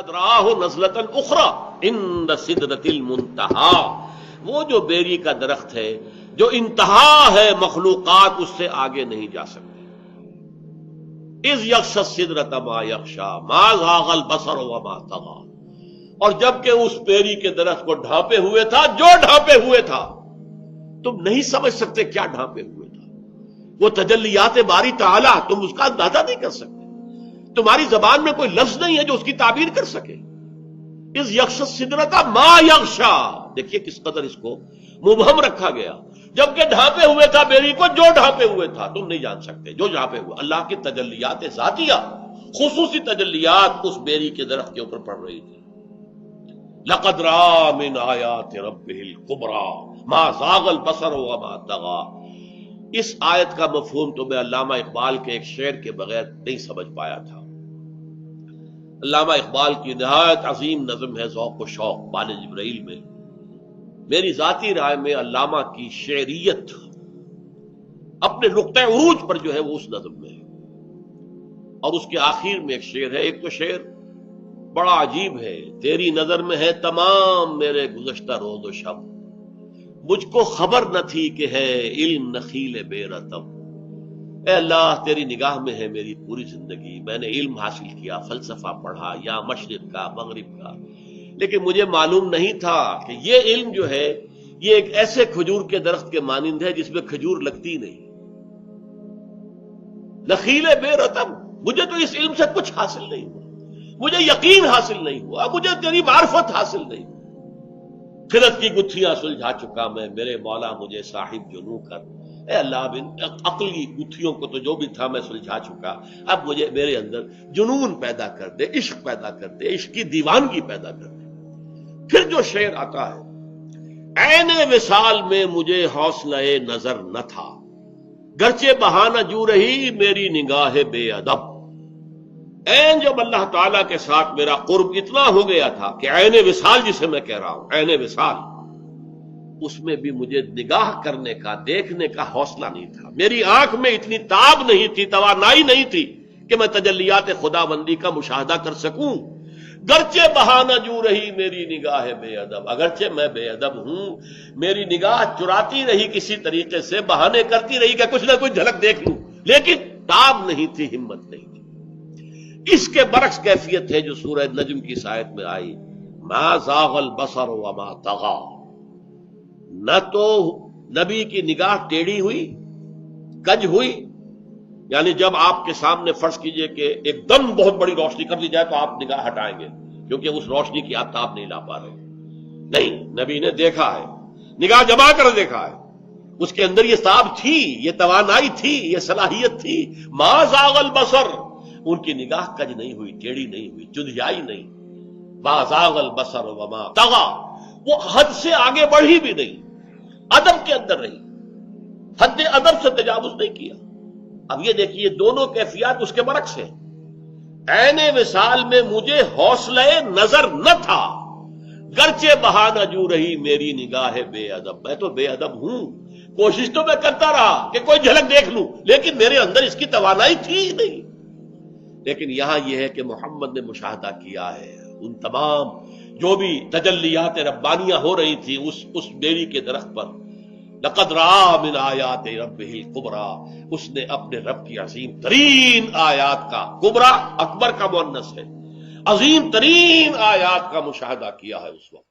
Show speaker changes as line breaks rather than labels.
وَلَقَدْ رَآهُ نَزْلَةً أُخْرَى عِندَ سِدْرَةِ الْمُنتَهَىٰ، وہ جو بیری کا درخت ہے جو انتہا ہے، مخلوقات اس سے آگے نہیں جا سکتے۔ اِذْ يَغْشَى السِّدْرَةَ مَا يَغْشَىٰ مَا زَاغَ الْبَصَرُ وَمَا طَغَىٰ، اور جب کہ اس بیری کے درخت کو ڈھانپے ہوئے تھا جو ڈھانپے ہوئے تھا، تم نہیں سمجھ سکتے کیا ڈھانپے ہوئے تھا، وہ تجلیات باری تعالیٰ، تم اس کا اندازہ نہیں کر سکتے، تمہاری زبان میں کوئی لفظ نہیں ہے جو اس کی تعبیر کر سکے۔ اس یغشی السدرۃ ما یغشا، دیکھیے کس قدر اس کو مبہم رکھا گیا، جبکہ ڈھانپے ہوئے تھا بیری کو، جو ڈھانپے ہوئے تھا تم نہیں جان سکتے، جو ڈھانپے ہوئے اللہ کی تجلیات ذاتیہ، خصوصی تجلیات اس بیری کے درخت کے اوپر پڑ رہی تھی۔ لقد رأى من آیات ربہ الکبریٰ ما زاغ البصر وما طغى، اس آیت کا مفہوم تو میں علامہ اقبال کے ایک شعر کے بغیر نہیں سمجھ پایا تھا۔ علامہ اقبال کی نہایت عظیم نظم ہے ذوق و شوق بال جبرائیل میں، میری ذاتی رائے میں علامہ کی شعریت اپنے نقطہ عروج پر جو ہے وہ اس نظم میں ہے، اور اس کے آخر میں ایک شعر ہے، ایک تو شعر بڑا عجیب ہے، تیری نظر میں ہے تمام میرے گزشتہ روز و شب، مجھ کو خبر نہ تھی کہ ہے علم نخیل بے رطب، اے اللہ تیری نگاہ میں ہے میری پوری زندگی، میں نے علم حاصل کیا، فلسفہ پڑھا یا مشرق کا مغرب کا، لیکن مجھے معلوم نہیں تھا کہ یہ علم جو ہے یہ ایک ایسے کھجور کے درخت کے مانند ہے جس میں کھجور لگتی نہیں، نخیل بے رطب، مجھے تو اس علم سے کچھ حاصل نہیں ہوا، مجھے یقین حاصل نہیں ہوا، مجھے تیری معرفت حاصل نہیں ہوئی، خرد کی گتھیاں سلجھا چکا میں، میرے مولا مجھے صاحب جنوں کر، اے اللہ بن عقلی گتھیوں کو تو جو بھی تھا میں سلجھا چکا، اب مجھے میرے اندر جنون پیدا کر دے، عشق پیدا کر دے، عشق کی دیوانگی پیدا کر دے۔ پھر جو شعر آتا ہے، عین وصال میں مجھے حوصلہ نظر نہ تھا، گرچہ بہانہ جو رہی میری نگاہ بے ادب، عین جب اللہ تعالیٰ کے ساتھ میرا قرب اتنا ہو گیا تھا کہ عین وصال جسے میں کہہ رہا ہوں، عین وصال، اس میں بھی مجھے نگاہ کرنے کا، دیکھنے کا حوصلہ نہیں تھا، میری آنکھ میں اتنی تاب نہیں تھی، توانائی نہیں تھی کہ میں تجلیات خداوندی کا مشاہدہ کر سکوں، گرچہ بہانہ جو رہی میری نگاہ بے ادب، اگرچہ میں بے ادب ہوں، میری نگاہ چراتی رہی کسی طریقے سے، بہانے کرتی رہی کہ کچھ نہ کچھ جھلک دیکھ لوں، لیکن تاب نہیں تھی، ہمت نہیں تھی۔ اس کے برعکس کیفیت ہے جو سورہ نجم کی آیت میں آئی، ما زاغ البصر وما طغى، نہ تو نبی کی نگاہ ٹیڑھی ہوئی، کج ہوئی، یعنی جب آپ کے سامنے فرض کیجئے کہ ایک دم بہت بڑی روشنی کر دی جائے تو آپ نگاہ ہٹائیں گے کیونکہ اس روشنی کی آپ تاب نہیں لا پا رہے، نہیں، نبی نے دیکھا ہے، نگاہ جما کر دیکھا ہے، اس کے اندر یہ تاب تھی، یہ توانائی تھی، یہ صلاحیت تھی، ما زاغ البصر، ان کی نگاہ کج نہیں ہوئی، ٹیڑھی نہیں ہوئی، چندھیائی نہیں، ما زاغ البصر وما طغى، وہ حد سے آگے بڑھی بھی نہیں، ادب کے اندر رہی، حد ادب سے تجاوز نہیں کیا۔ اب یہ دیکھیے دونوں کیفیات اس کے برعکس ہیں، عین وصال میں مجھے حوصلہ نظر نہ تھا، گرچہ بہانہ جو رہی میری نگاہ بے ادب، میں تو بے ادب ہوں، کوشش تو میں کرتا رہا کہ کوئی جھلک دیکھ لوں، لیکن میرے اندر اس کی توانائی تھی ہی نہیں۔ لیکن یہاں یہ ہے کہ محمد نے مشاہدہ کیا ہے ان تمام جو بھی تجلیات ربانیہ ہو رہی تھی اس بیری کے درخت پر، لقد رأى من آیات ربہ الکبریٰ، اس نے اپنے رب کی عظیم ترین آیات کا، کبریٰ اکبر کا مؤنث ہے، عظیم ترین آیات کا مشاہدہ کیا ہے اس وقت۔